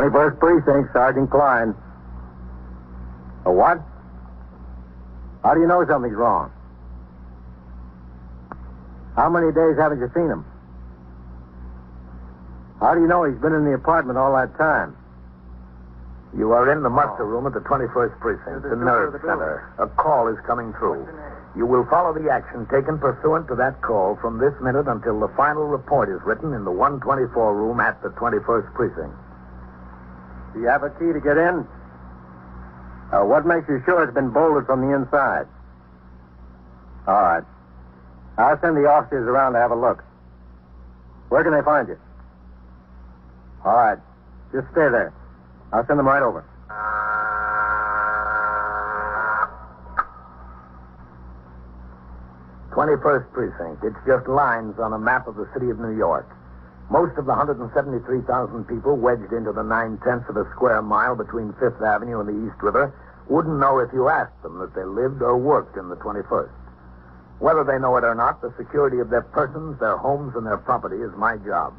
21st Precinct, Sergeant Klein. A what? How do you know something's wrong? How many days haven't you seen him? How do you know he's been in the apartment all that time? You are in the muster room at the 21st Precinct, the nerve center. A call is coming through. You will follow the action taken pursuant to that call from this minute until the final report is written in the 124 room at the 21st Precinct. Do you have a key to get in? What makes you sure it's been bolted from the inside? All right. I'll send the officers around to have a look. Where can they find you? All right. Just stay there. I'll send them right over. 21st Precinct. It's just lines on a map of the city of New York. Most of the 173,000 people wedged into the 9/10 of a square mile between Fifth Avenue and the East River wouldn't know if you asked them that they lived or worked in the 21st. Whether they know it or not, the security of their persons, their homes, and their property is my job.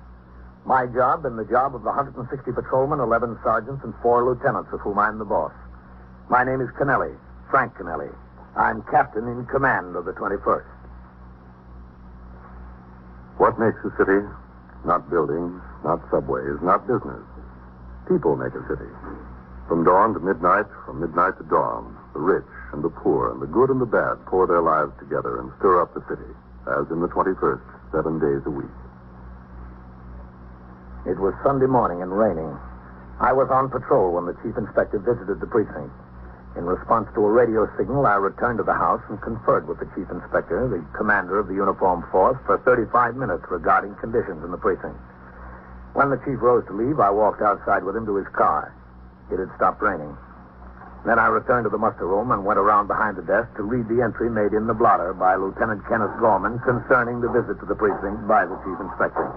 My job and the job of the 160 patrolmen, 11 sergeants, and 4 lieutenants, of whom I'm the boss. My name is Kennelly, Frank Kennelly. I'm captain in command of the 21st. What makes a city? Not buildings, not subways, not business. People make a city. From dawn to midnight, from midnight to dawn, the rich and the poor and the good and the bad pour their lives together and stir up the city, as in the 21st, 7 days a week. It was Sunday morning and raining. I was on patrol when the chief inspector visited the precinct. In response to a radio signal, I returned to the house and conferred with the chief inspector, the commander of the uniformed force, for 35 minutes regarding conditions in the precinct. When the chief rose to leave, I walked outside with him to his car. It had stopped raining. Then I returned to the muster room and went around behind the desk to read the entry made in the blotter by Lieutenant Kenneth Gorman concerning the visit to the precinct by the chief inspector.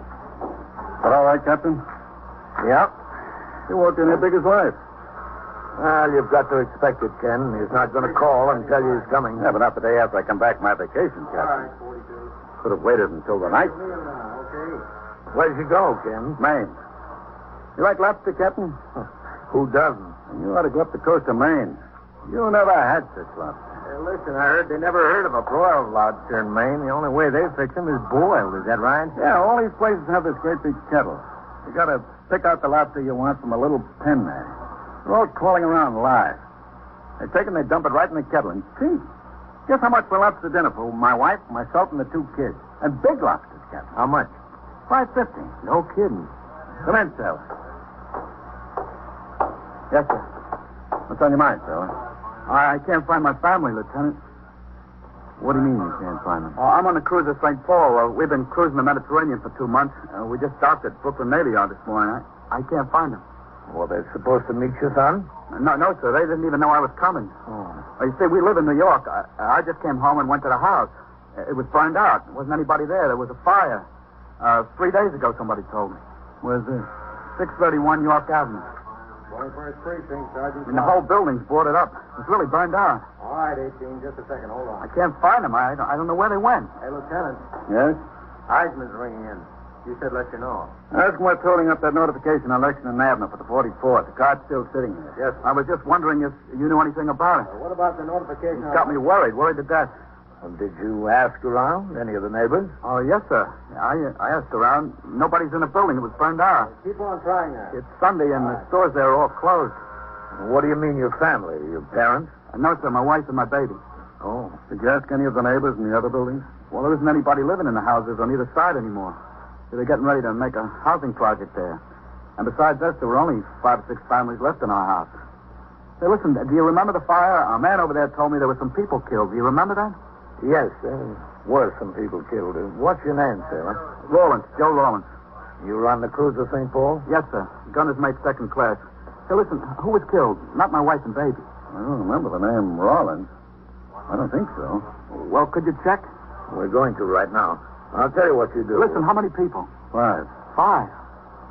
That all right, Captain? Yeah. You walked in here big as life. Well, you've got to expect it, Ken. He's not going to call and tell you he's coming. Yeah, but not the day after I come back from my vacation, Captain. Could have waited until the night. Where'd you go, Ken? Maine. You like lobster, Captain? Who doesn't? You ought to go up the coast of Maine. You never had such lobster. Hey, listen, I heard they never heard of a broiled lobster in Maine. The only way they fix them is boiled. Is that right? Yeah, all these places have this great big kettle. You got to pick out the lobster you want from a little pen there. They're all crawling around live. They take and they dump it right in the kettle. And see, guess how much for lobster dinner for my wife, myself, and the 2 kids? And big lobsters, Captain. How much? $5.50. No kidding. Come in, sailor. Yes, sir. What's on your mind, sailor? I can't find my family, Lieutenant. What do you mean you can't find them? I'm on the cruiser St. Paul. We've been cruising the Mediterranean for 2 months. We just docked at Brooklyn Navy Yard this morning. I can't find them. Well, they're supposed to meet you, son? No, sir. They didn't even know I was coming. Oh. You see, we live in New York. I just came home and went to the house. It was burned out. There wasn't anybody there. There was a fire. 3 days ago, somebody told me. Where's this? 631 York Avenue. 21st Precinct, Sergeant. And the whole building's boarded up. It's really burned out. All right, 18, just a second. Hold on. I can't find them. I don't know where they went. Hey, Lieutenant. Yes? Heisman's ringing in. You said let you know. Ask him what's holding up that notification on Lexington Avenue for the 44th. The car's still sitting there. Yes. I was just wondering if you knew anything about it. What about the notification? It's got me worried to death. And did you ask around? Any of the neighbors? Oh, yes, sir. I asked around. Nobody's in the building. It was burned out. Keep on trying that. It's Sunday, and the stores there are all closed. What do you mean, your family? Your parents? No, sir, my wife and my baby. Oh. Did you ask any of the neighbors in the other buildings? Well, there isn't anybody living in the houses on either side anymore. They're getting ready to make a housing project there. And besides us, there were only 5 or 6 families left in our house. Hey, listen, do you remember the fire? A man over there told me there were some people killed. Do you remember that? Yes, there were some people killed. What's your name, sailor? Rollins, Joe Rollins. You run the cruiser St. Paul? Yes, sir. Gunner's mate, 2nd class. Hey, listen, who was killed? Not my wife and baby. I don't remember the name Rollins. I don't think so. Well, could you check? We're going to right now. I'll tell you what you do. Listen, how many people? 5. 5.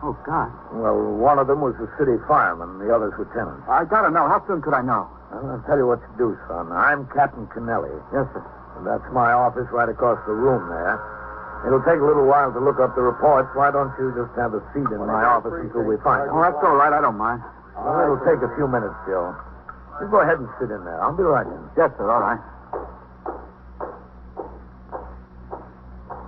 Oh, God. Well, one of them was the city fireman, the other's lieutenant. I gotta know. How soon could I know? I'll tell you what to do, son. I'm Captain Kennelly. Yes, sir. That's my office right across the room there. It'll take a little while to look up the reports. Why don't you just have a seat in my office until we find it? Oh, that's all right. I don't mind. Well, it'll take a few minutes, Joe. You go ahead and sit in there. I'll be right in. Yes, sir. All right.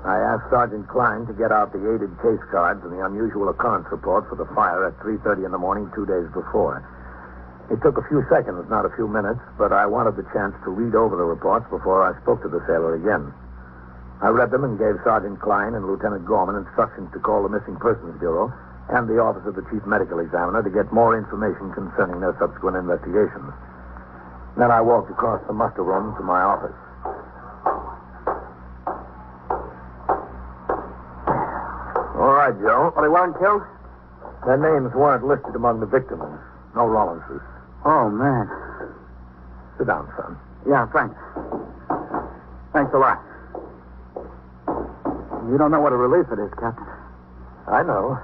I asked Sergeant Klein to get out the aided case cards and the unusual occurrence report for the fire at 3:30 in the morning 2 days before. It took a few seconds, not a few minutes, but I wanted the chance to read over the reports before I spoke to the sailor again. I read them and gave Sergeant Klein and Lieutenant Gorman instructions to call the Missing Persons Bureau and the Office of the Chief Medical Examiner to get more information concerning their subsequent investigations. Then I walked across the muster room to my office. All right, Joe. Well, they weren't killed? Their names weren't listed among the victims. No Rollinses. Oh, man. Sit down, son. Yeah, thanks. Thanks a lot. You don't know what a relief it is, Captain. I know.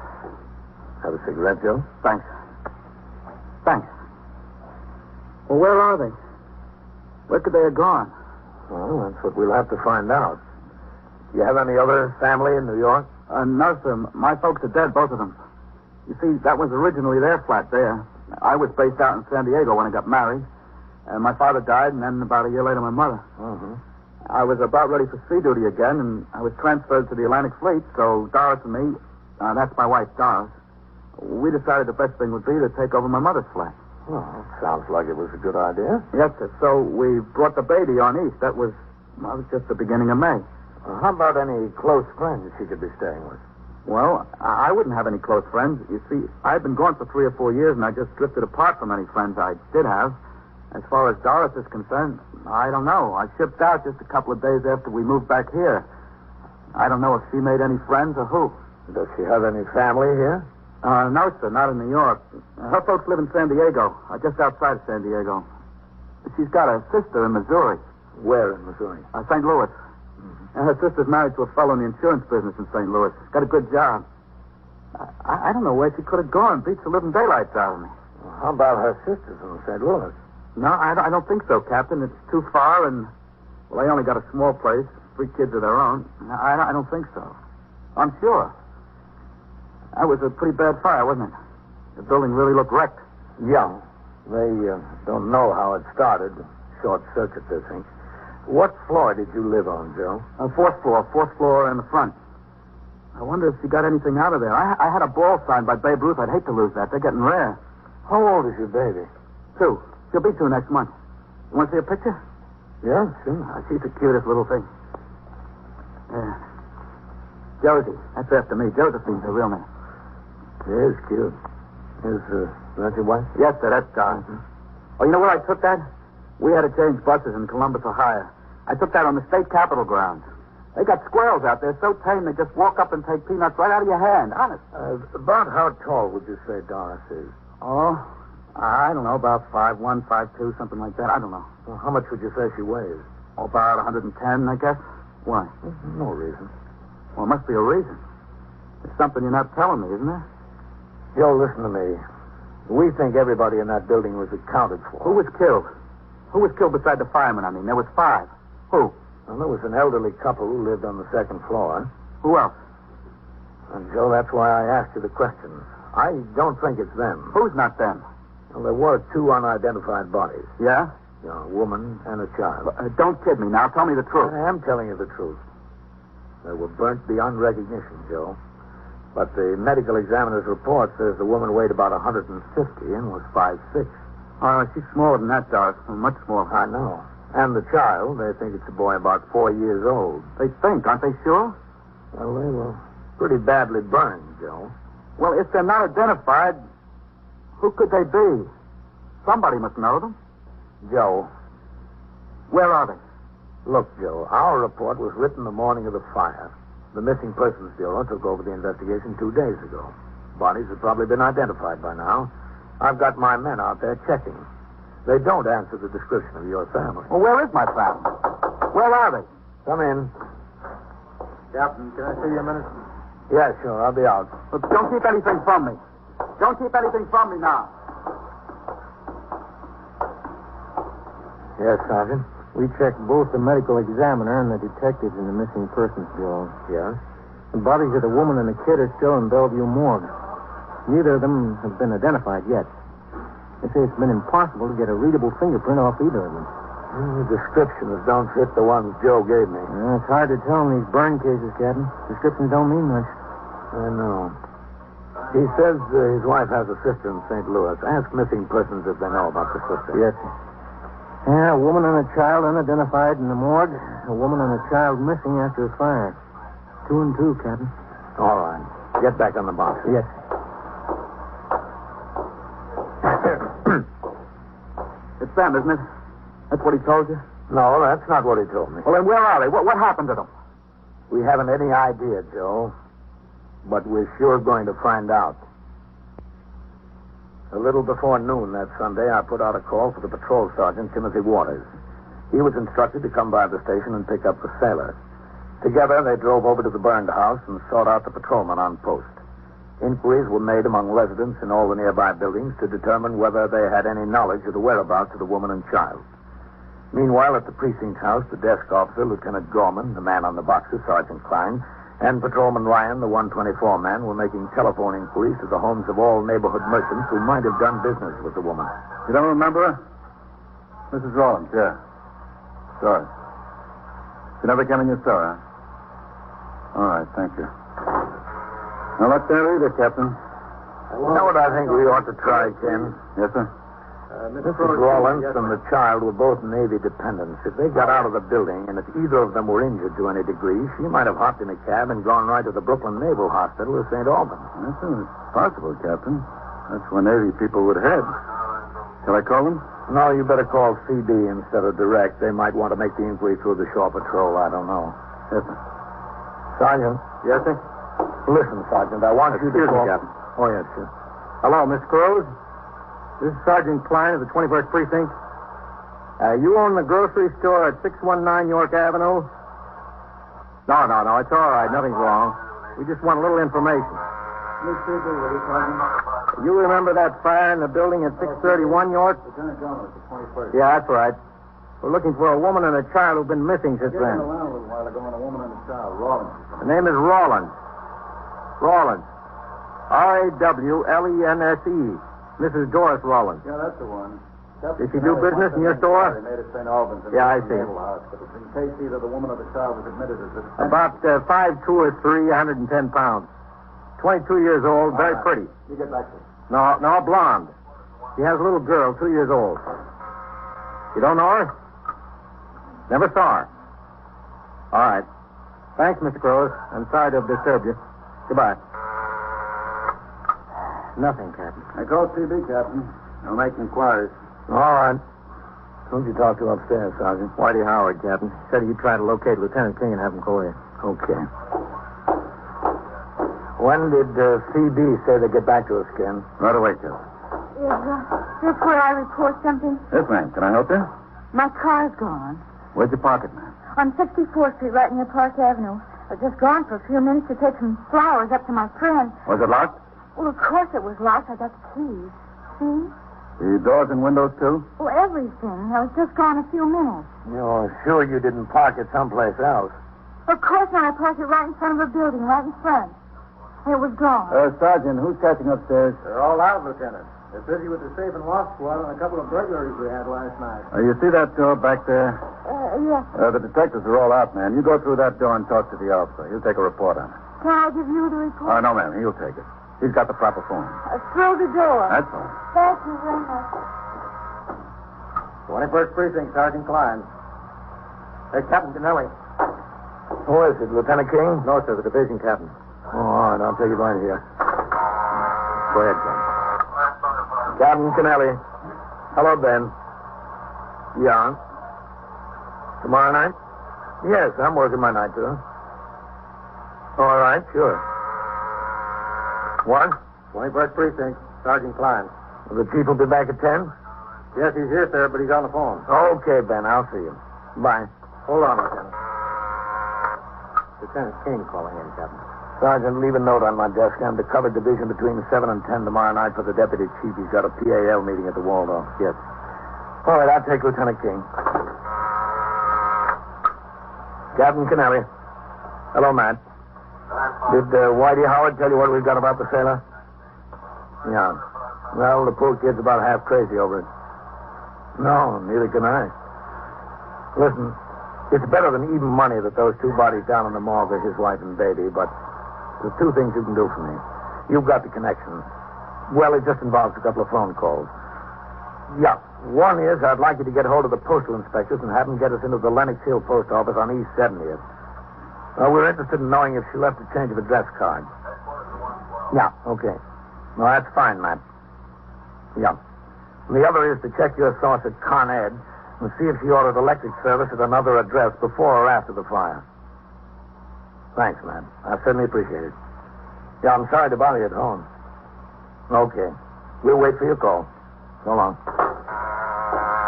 Have a cigarette, Joe? Thanks. Thanks. Well, where are they? Where could they have gone? Well, that's what we'll have to find out. Do you have any other family in New York? No, sir. My folks are dead, both of them. You see, that was originally their flat there. I was based out in San Diego when I got married. And my father died, and then about a year later, my mother. Mm-hmm. I was about ready for sea duty again, and I was transferred to the Atlantic Fleet, so Doris and me, that's my wife, Doris, we decided the best thing would be to take over my mother's flat. Well, sounds like it was a good idea. Yes, sir. So we brought the baby on east. That was just the beginning of May. How about any close friends she could be staying with? Well, I wouldn't have any close friends. You see, I've been gone for 3 or 4 years, and I just drifted apart from any friends I did have. As far as Doris is concerned, I don't know. I shipped out just a couple of days after we moved back here. I don't know if she made any friends or who. Does she have any family here? No, sir, not in New York. Her folks live in San Diego, just outside of San Diego. She's got a sister in Missouri. Where in Missouri? St. Louis. And her sister's married to a fellow in the insurance business in St. Louis. Got a good job. I don't know where she could have gone. Beats the living daylights out of me. Well, how about her sisters in St. Louis? No, I don't think so, Captain. It's too far, and, well, they only got a small place. 3 kids of their own. I don't think so. I'm sure. That was a pretty bad fire, wasn't it? The building really looked wrecked. Yeah. They don't know how it started. Short circuit, they think. What floor did you live on, Joe? 4th floor in the front. I wonder if she got anything out of there. I had a ball signed by Babe Ruth. I'd hate to lose that. They're getting rare. How old is your baby? 2. She'll be 2 next month. You want to see a picture? Yeah, sure. She's the cutest little thing. Yeah. Josie. That's after me. Josephine's her real name. She is cute. Is that your wife? Yes, sir. That's Doris. Oh, you know where I took that? We had to change buses in Columbus, Ohio. I took that on the state capitol grounds. They got squirrels out there so tame they just walk up and take peanuts right out of your hand. Honest. About how tall would you say Doris is? Oh, I don't know. About 5'1", 5'2", something like that. I don't know. Well, how much would you say she weighs? Oh, about 110, I guess. Why? No reason. Well, it must be a reason. It's something you're not telling me, isn't there? Joe, listen to me. We think everybody in that building was accounted for. Who was killed? Who was killed beside the fireman, I mean? There was 5. Who? Well, there was an elderly couple who lived on the 2nd floor. Who else? And, Joe, that's why I asked you the questions. I don't think it's them. Who's not them? Well, there were 2 unidentified bodies. Yeah? A woman and a child. Don't kid me now. Tell me the truth. I am telling you the truth. They were burnt beyond recognition, Joe. But the medical examiner's report says the woman weighed about 150 and was 5'6". Oh, she's smaller than that, Doris. Much smaller. I know. And the child, they think it's a boy about 4 years old. They think, aren't they sure? Well, they were pretty badly burned, Joe. Well, if they're not identified, who could they be? Somebody must know them. Joe. Where are they? Look, Joe, our report was written the morning of the fire. The Missing Persons Bureau took over the investigation 2 days ago. Bodies have probably been identified by now. I've got my men out there checking. They don't answer the description of your family. Well, where is my family? Where are they? Come in. Captain, can I see you a minute? Yeah, sure. I'll be out. Look, don't keep anything from me. Don't keep anything from me now. Yes, Sergeant. We checked both the medical examiner and the detectives in the missing persons bureau. Yeah? The bodies of the woman and the kid are still in Bellevue morgue. Neither of them have been identified yet. They say it's been impossible to get a readable fingerprint off either of them. The descriptions don't fit the ones Joe gave me. It's hard to tell in these burn cases, Captain. Descriptions don't mean much. I know. He says his wife has a sister in St. Louis. Ask missing persons if they know about the sister. Yes, sir. Yeah, a woman and a child unidentified in the morgue. A woman and a child missing after a fire. 2 and 2, Captain. All right. Get back on the box. Yes, It's them, isn't it? That's what he told you? No, that's not what he told me. Well, then where are they? What happened to them? We haven't any idea, Joe. But we're sure going to find out. A little before noon that Sunday, I put out a call for the patrol sergeant, Timothy Waters. He was instructed to come by the station and pick up the sailor. Together, they drove over to the burned house and sought out the patrolman on post. Inquiries were made among residents in all the nearby buildings to determine whether they had any knowledge of the whereabouts of the woman and child. Meanwhile, at the precinct house, the desk officer, Lieutenant Gorman, the man on the boxes, Sergeant Klein, and Patrolman Ryan, the 124 man, were making telephone inquiries to the homes of all neighborhood merchants who might have done business with the woman. You don't remember her? Mrs. Rollins, yeah. Sorry. She never came in your store, huh? All right, thank you. No luck there either, Captain. You know what I think we ought to try, Ken? Yes, sir? Mrs. Rollins and the child were both Navy dependents. If they got out of the building, and if either of them were injured to any degree, she might have hopped in a cab and gone right to the Brooklyn Naval Hospital or St. Albans. That's possible, Captain. That's where Navy people would head. Shall I call them? No, you better call CD instead of direct. They might want to make the inquiry through the shore patrol. I don't know. Yes, sir. Sergeant. Yes, sir? Listen, Sergeant, I want you to Excuse me, call... Captain. Oh, yes, sir. Hello, Miss Cruz. This is Sergeant Klein of the 21st Precinct. You own the grocery store at 619 York Avenue? No. It's all right. Nothing's wrong. We just want a little information. Miss Siegel, will you, Sergeant? You remember that fire in the building at 631 York? Lieutenant Jones, the 21st. Yeah, that's right. We're looking for a woman and a child who've been missing since Getting then. around a little while ago on a woman and a child, Rollins. The name is Rawlins. Rawlins. Rawlense. Mrs. Doris Rawlins. Yeah, that's the one. Did she do business in your store? They made at St. Albans. Yeah, I see. Naval Hospital. In case either the woman or the child was admitted as About 5'2" or 3, 110 pounds. 22 years old, very pretty. You get back to it. No, blonde. She has a little girl, 2 years old. You don't know her? Never saw her. All right. Thanks, Mr. Cruz. I'm sorry to have disturbed you. Goodbye. Nothing, Captain. I called CB, Captain. I'll make inquiries. All right. Who'd you talk to upstairs, Sergeant? Whitey Howard, Captain. Said you'd try to locate Lieutenant King and have him call you. Okay. When did CB say they'd get back to us, Ken? Right away, Captain. Is this where I report something? Yes, ma'am. Can I help you? My car's gone. Where's your pocket, ma'am? On 64th Street, right near Park Avenue. I was just gone for a few minutes to take some flowers up to my friend. Was it locked? Well, of course it was locked. I got the keys. See? The doors and windows, too? Well, everything. I was just gone a few minutes. You're sure you didn't park it someplace else? Of course not. I parked it right in front of a building, right in front. It was gone. Sergeant, who's catching upstairs? They're all out, Lieutenant. They're busy with the safe and lock squad on a couple of burglaries we had last night. You see that door back there? Yes. The detectives are all out, ma'am. You go through that door and talk to the officer. He'll take a report on it. Can I give you the report? No, ma'am. He'll take it. He's got the proper form. Through the door. That's all. Thank you very much. 21st Precinct, Sergeant Klein. Hey, Captain Kennelly. Who is it, Lieutenant King? No, sir, the division captain. Oh, all right, I'll take it right here. Go ahead, Captain. Captain Kennelly. Hello, Ben. Yeah. Tomorrow night? Yes, I'm working my night, too. All right, sure. What? 21st Precinct, Sergeant Klein. The chief will be back at 10? Yes, he's here, sir, but he's on the phone. Okay, Ben, I'll see you. Bye. Hold on, Lieutenant. Lieutenant King calling in, Captain. Sergeant, leave a note on my desk. I'm to cover division between 7 and 10 tomorrow night for the deputy chief. He's got a PAL meeting at the Waldorf. Yes. All right, I'll take Lieutenant King. Captain Kennelly. Hello, Matt. Did Whitey Howard tell you what we've got about the sailor? Yeah. Well, the poor kid's about half crazy over it. No, neither can I. Listen, it's better than even money that those two bodies down in the morgue are his wife and baby, but there's two things you can do for me. You've got the connection. Well, it just involves a couple of phone calls. Yeah. One is I'd like you to get hold of the postal inspectors and have them get us into the Lenox Hill post office on East 70th. We're interested in knowing if she left a change of address card. Yeah, okay. No, that's fine, Matt. Yeah. And the other is to check your source at Con Ed and see if she ordered electric service at another address before or after the fire. Thanks, Matt. I certainly appreciate it. Yeah, I'm sorry to bother you at home. Okay. We'll wait for your call. So long.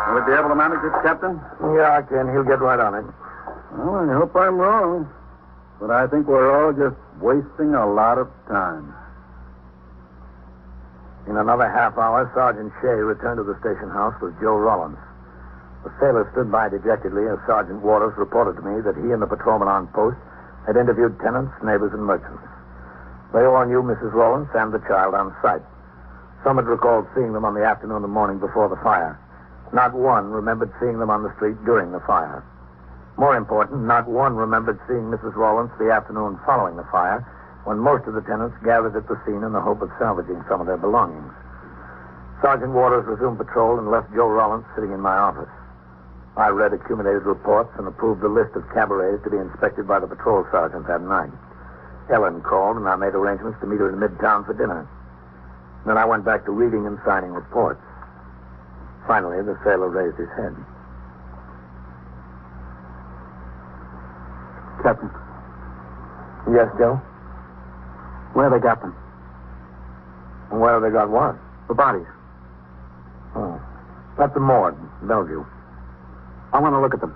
Will he be able to manage it, Captain? Yeah, I can. He'll get right on it. Well, I hope I'm wrong. But I think we're all just wasting a lot of time. In another half hour, Sergeant Shea returned to the station house with Joe Rollins. The sailor stood by dejectedly as Sergeant Waters reported to me that he and the patrolman on post had interviewed tenants, neighbors, and merchants. They all knew Mrs. Rollins and the child on sight. Some had recalled seeing them on the afternoon and morning before the fire. Not one remembered seeing them on the street during the fire. More important, not one remembered seeing Mrs. Rollins the afternoon following the fire, when most of the tenants gathered at the scene in the hope of salvaging some of their belongings. Sergeant Waters resumed patrol and left Joe Rollins sitting in my office. I read accumulated reports and approved the list of cabarets to be inspected by the patrol sergeant that night. Ellen called, and I made arrangements to meet her in Midtown for dinner. Then I went back to reading and signing reports. Finally, the sailor raised his head. Captain, Yes, Joe? where they got them? Where have they got what? The bodies. Oh. At the morgue, Bellevue. I want to look at them.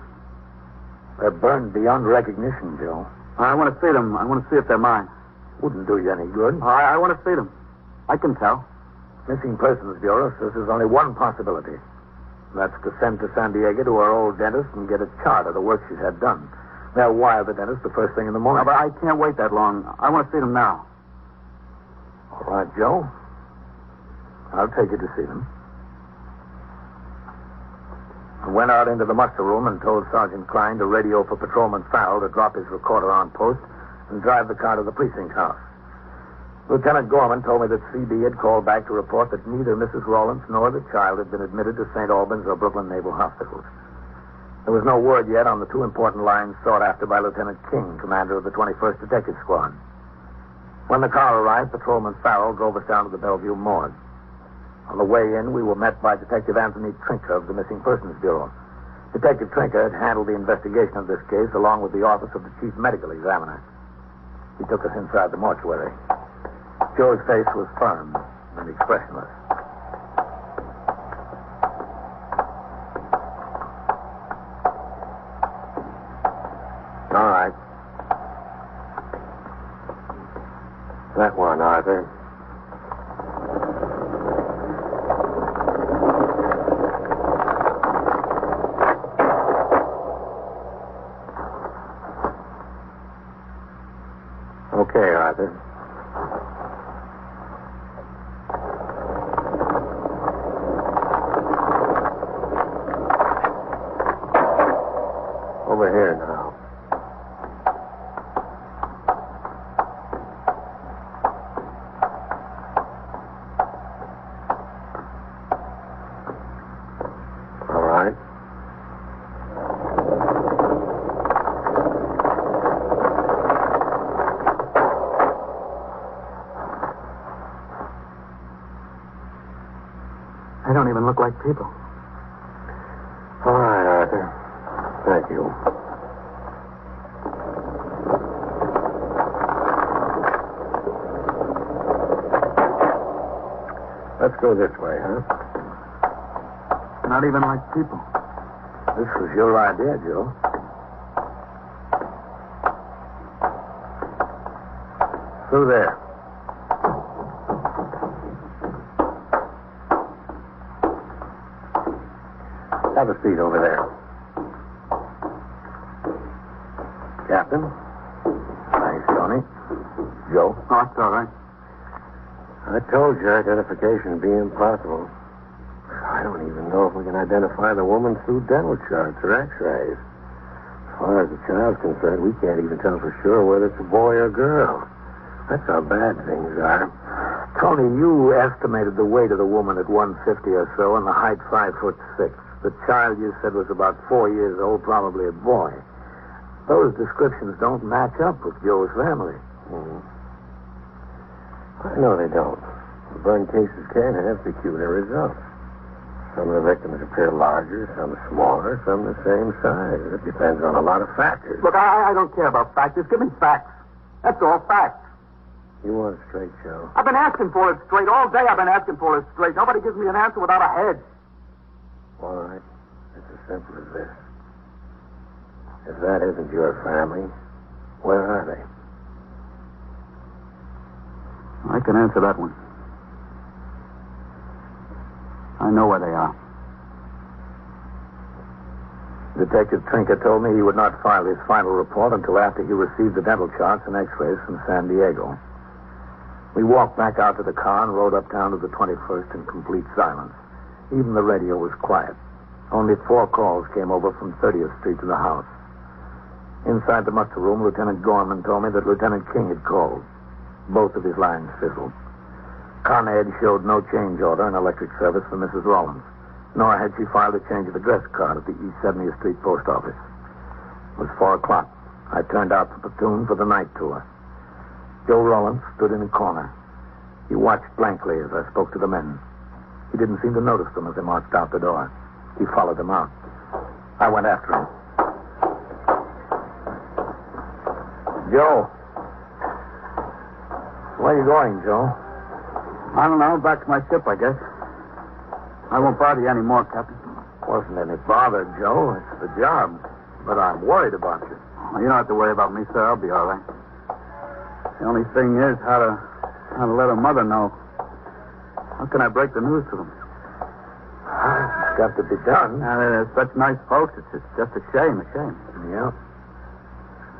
They're burned beyond recognition, Joe. I want to see them. I want to see if they're mine. Wouldn't do you any good. I want to see them. I can tell. Missing Persons Bureau says there's only one possibility. That's to send to San Diego to our old dentist and get a chart of the work she's had done. They'll wire the dentist the first thing in the morning. No, but I can't wait that long. I want to see them now. All right, Joe. I'll take you to see them. I went out into the muster room and told Sergeant Klein to radio for Patrolman Farrell to drop his recorder on post and drive the car to the precinct house. Lieutenant Gorman told me that CB had called back to report that neither Mrs. Rollins nor the child had been admitted to St. Albans or Brooklyn Naval Hospitals. There was no word yet on the two important lines sought after by Lieutenant King, commander of the 21st Detective Squad. When the car arrived, Patrolman Farrell drove us down to the Bellevue morgue. On the way in, we were met by Detective Anthony Trinker of the Missing Persons Bureau. Detective Trinker had handled the investigation of this case along with the office of the Chief Medical Examiner. He took us inside the mortuary. Joe's face was firm and expressionless. All right. That one, Arthur. Okay, Arthur. Over here now. All right. They don't even look like people. All right, Arthur. Thank you. Let's go this way, huh? Not even like people. This was your idea, Joe. Through there. Have a seat over there. Captain. Thanks, Tony. Joe? Oh, that's all right. I told you identification would be impossible. I don't even know if we can identify the woman through dental charts or x-rays. As far as the child's concerned, we can't even tell for sure whether it's a boy or girl. That's how bad things are. Tony, you estimated the weight of the woman at 150 or so and the height 5'6". The child you said was about 4 years old, probably a boy. Those descriptions don't match up with Joe's family. No, they don't. The burn cases can have peculiar results. Some of the victims appear larger, some smaller, some the same size. It depends on a lot of factors. Look, I don't care about facts. Just give me facts. That's all, facts. You want it straight, Joe? I've been asking for it straight. All day I've been asking for it straight. Nobody gives me an answer without a head. All right. It's as simple as this. If that isn't your family, where are they? I can answer that one. I know where they are. Detective Trinker told me he would not file his final report until after he received the dental charts and x-rays from San Diego. We walked back out to the car and rode uptown to the 21st in complete silence. Even the radio was quiet. Only 4 calls came over from 30th Street to the house. Inside the muster room, Lieutenant Gorman told me that Lieutenant King had called. Both of his lines fizzled. Con Ed showed no change order in electric service for Mrs. Rollins, nor had she filed a change of address card at the East 70th Street post office. It was 4 o'clock. I turned out the platoon for the night tour. Joe Rollins stood in a corner. He watched blankly as I spoke to the men. He didn't seem to notice them as they marched out the door. He followed them out. I went after him. Joe. Where are you going, Joe? I don't know. Back to my ship, I guess. I won't bother you anymore, Captain. Wasn't any bother, Joe. It's the job. But I'm worried about you. Well, you don't have to worry about me, sir. I'll be all right. The only thing is how to let her mother know. How can I break the news to them? It's got to be done. They're such nice folks. It's just a shame. Yeah.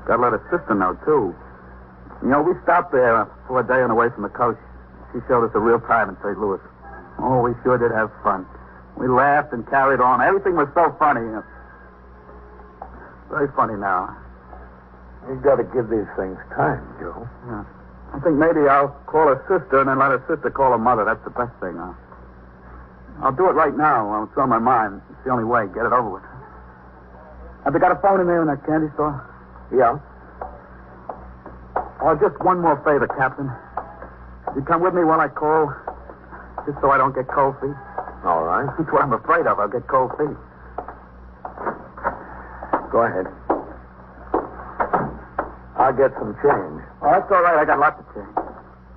Got to let her sister know, too. You know, we stopped there for a day on the way from the coast. She showed us a real time in St. Louis. Oh, we sure did have fun. We laughed and carried on. Everything was so funny. Very funny now. You've got to give these things time, Joe. Yeah. I think maybe I'll call her sister and then let her sister call her mother. That's the best thing. I'll do it right now while it's on my mind. It's the only way. Get it over with. Have they got a phone in there in that candy store? Yeah. Oh, just one more favor, Captain. You come with me while I call, just so I don't get cold feet. All right. That's what I'm afraid of. I'll get cold feet. Go ahead. I'll get some change. Oh, that's all right. I got lots of change.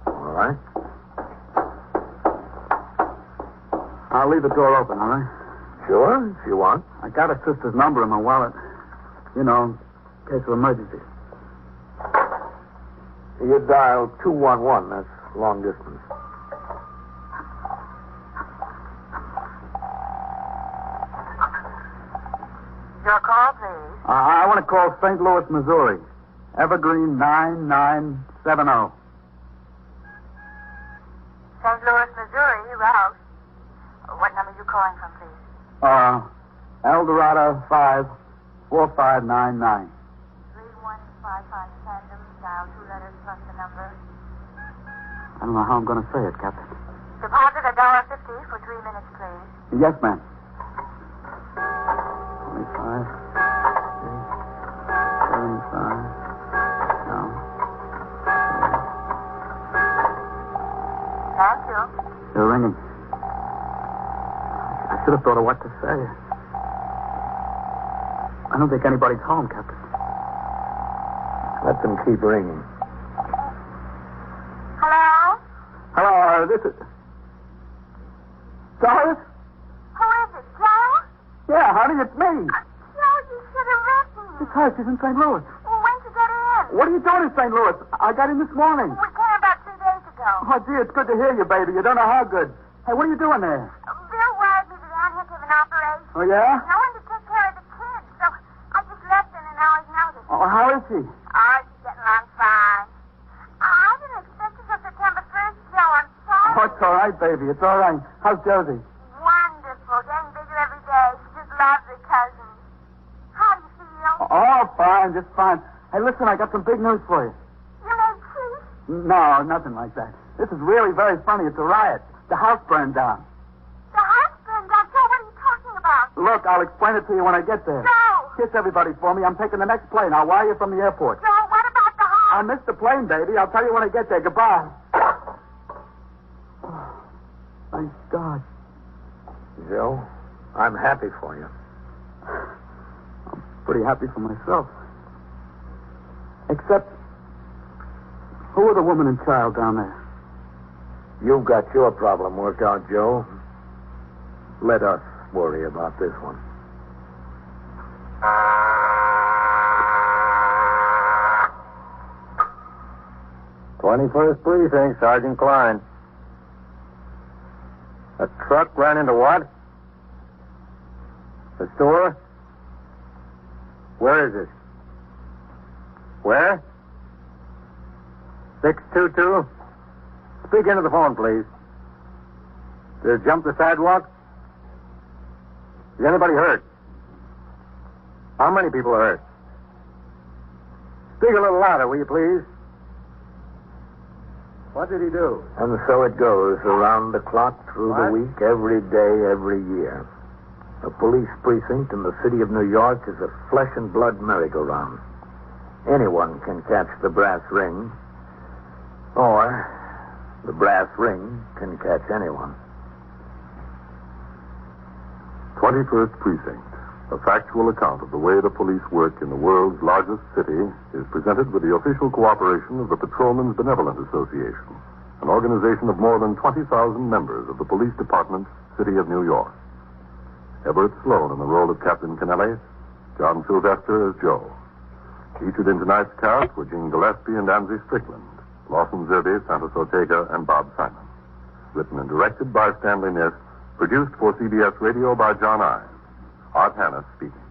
All right. I'll leave the door open, all right? Sure, if you want. I got her sister's number in my wallet. You know, in case of emergency. You dial 211. That's long distance. Your call, please. I want to call St. Louis, Missouri. Evergreen 9970. St. Louis, Missouri, route. What number are you calling from, please? Eldorado 54599. 3155 tandem, dial 2 letters plus the number. I don't know how I'm going to say it, Captain. Deposit $1.50 for 3 minutes, please. Yes, ma'am. 25, 75, no. Thank you. You're ringing. I should have thought of what to say. I don't think anybody's home, Captain. Let them keep ringing. Hello? Hello, this is... Doris? Who is it, Joe? Yeah, honey, it's me. Joe, you should have written me. It's her. She's in St. Louis. Well, when'd you get in? What are you doing in St. Louis? I got in this morning. We came about 2 days ago. Oh, gee, it's good to hear you, baby. You don't know how good. Hey, what are you doing there? Bill wired me that Aunt had to have an operation. Oh, yeah? No one to take care of the kids, so I just left in an hour's notice. Oh, how is she? right, baby. It's all right. How's Josie? Wonderful. Getting bigger every day. She just loves her cousin. How do you feel? Oh, fine. Just fine. Hey, listen, I got some big news for you. You made peace? No, nothing like that. This is really very funny. It's a riot. The house burned down. The house burned down. Joe, what are you talking about? Look, I'll explain it to you when I get there. Joe! Kiss everybody for me. I'm taking the next plane. I'll wire you from the airport. Joe, what about the house? I missed the plane, baby. I'll tell you when I get there. Goodbye. Thank God. Joe, I'm happy for you. I'm pretty happy for myself. Except, who are the woman and child down there? You've got your problem worked out, Joe. Let us worry about this one. 21st Precinct, Sergeant Klein. A truck ran into what? The store? Where is it? Where? 622? Speak into the phone, please. Did it jump the sidewalk? Is anybody hurt? How many people are hurt? Speak a little louder, will you, please? What did he do? And so it goes, around the clock, through the week, every day, every year. A police precinct in the city of New York is a flesh and blood merry-go-round. Anyone can catch the brass ring, or the brass ring can catch anyone. 21st Precinct, a factual account of the way the police work in the world's largest city, is presented with the official cooperation of the Patrolmen's Benevolent Association, an organization of more than 20,000 members of the Police Department, City of New York. Everett Sloan in the role of Captain Kennelly, John Sylvester as Joe. Featured in tonight's cast were Jean Gillespie and Angie Strickland, Lawson Zerbe, Santos Ortega, and Bob Simon. Written and directed by Stanley Niss, produced for CBS Radio by John Ives. Art Hannes speaking.